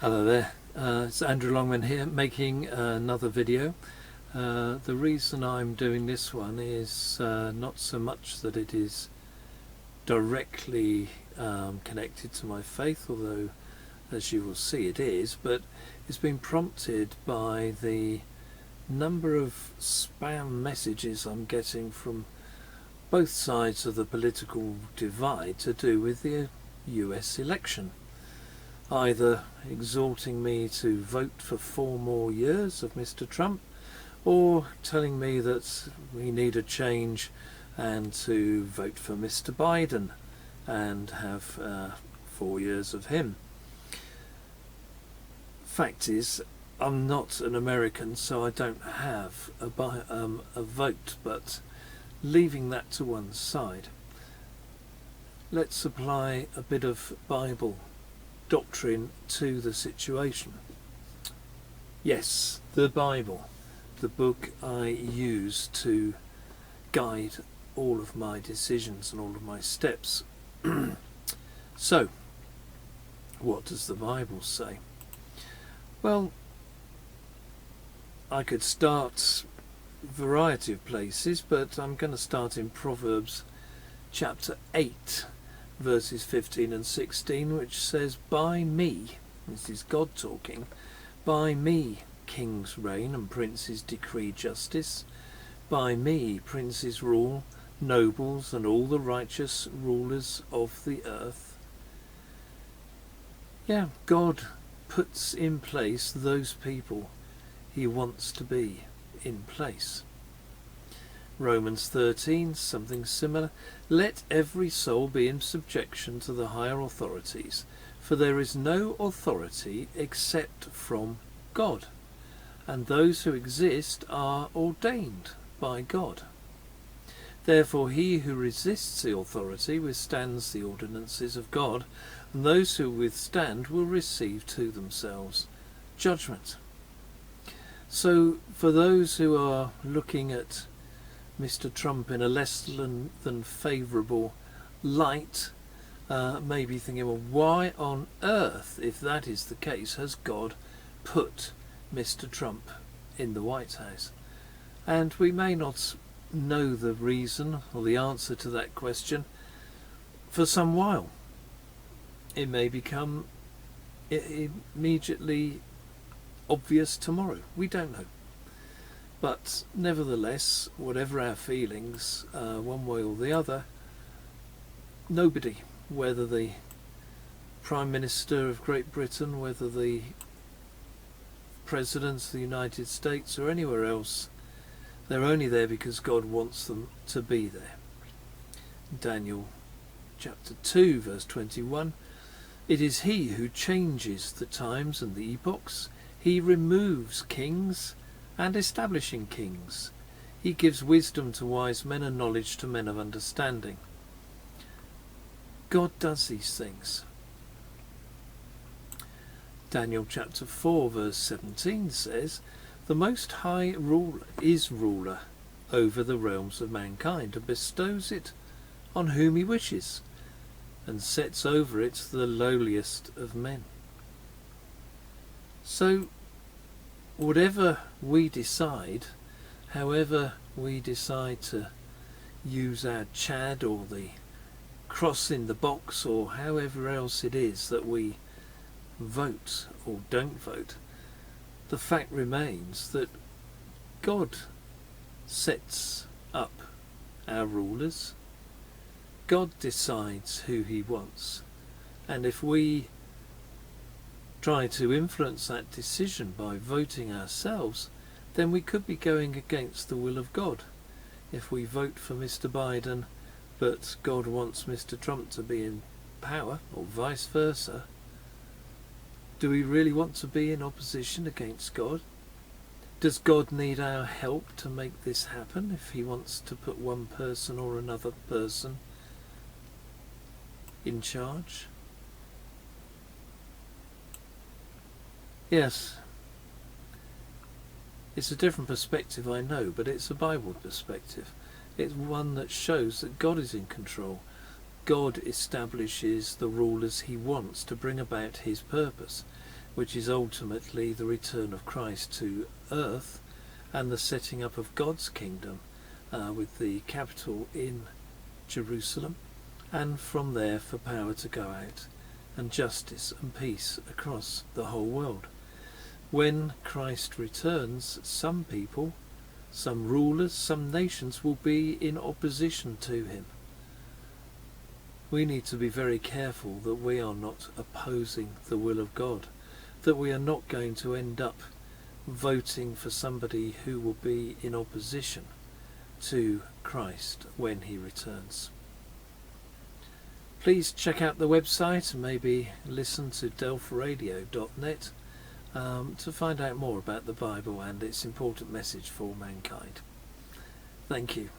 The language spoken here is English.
Hello there, it's Andrew Longman here making another video. The reason I'm doing this one is not so much that it is directly connected to my faith, although as you will see it is, but it's been prompted by the number of spam messages I'm getting from both sides of the political divide to do with the US election, either exhorting me to vote for 4 more years of Mr. Trump, or telling me that we need a change and to vote for Mr. Biden and have 4 years of him. Fact is, I'm not an American, so I don't have a vote, but leaving that to one side, let's apply a bit of Bible doctrine to the situation. Yes, the Bible, the book I use to guide all of my decisions and all of my steps. So, what does the Bible say? Well, I could start a variety of places, but I'm going to start in Proverbs chapter 8, verses 15 and 16, which says, "By me," this is God talking, "by me kings reign and princes decree justice. By me princes rule, nobles and all the righteous rulers of the earth." Yeah, God puts in place those people he wants to be in place. Romans 13, something similar. "Let every soul be in subjection to the higher authorities, for there is no authority except from God, and those who exist are ordained by God. Therefore he who resists the authority withstands the ordinances of God, and those who withstand will receive to themselves judgment." So for those who are looking at Mr. Trump in a less than favourable light, maybe thinking, well, why on earth, if that is the case, has God put Mr. Trump in the White House? And we may not know the reason or the answer to that question for some while. It may become immediately obvious tomorrow. We don't know. But nevertheless, whatever our feelings, one way or the other, nobody, whether the Prime Minister of Great Britain, whether the Presidents of the United States or anywhere else, they're only there because God wants them to be there. Daniel chapter 2 verse 21, "It is he who changes the times and the epochs. He removes kings and establishing kings. He gives wisdom to wise men and knowledge to men of understanding." God does these things. Daniel chapter 4 verse 17 says, "The Most High is ruler over the realms of mankind, and bestows it on whom he wishes, and sets over it the lowliest of men." So whatever we decide, however we decide to use our Chad or the cross in the box or however else it is that we vote or don't vote, the fact remains that God sets up our rulers. God decides who he wants, and if we try to influence that decision by voting ourselves, then we could be going against the will of God. If we vote for Mr. Biden, but God wants Mr. Trump to be in power, or vice versa, do we really want to be in opposition against God? Does God need our help to make this happen if he wants to put one person or another person in charge? Yes, it's a different perspective, I know, but it's a Bible perspective. It's one that shows that God is in control. God establishes the rulers he wants to bring about his purpose. which is ultimately the return of Christ to earth and the setting up of God's kingdom, with the capital in Jerusalem, and from there for power to go out and justice and peace across the whole world. When Christ returns, some people, some rulers, some nations will be in opposition to him. We need to be very careful that we are not opposing the will of God, that we are not going to end up voting for somebody who will be in opposition to Christ when he returns. Please check out the website and maybe listen to delfradio.net to find out more about the Bible and its important message for mankind. Thank you.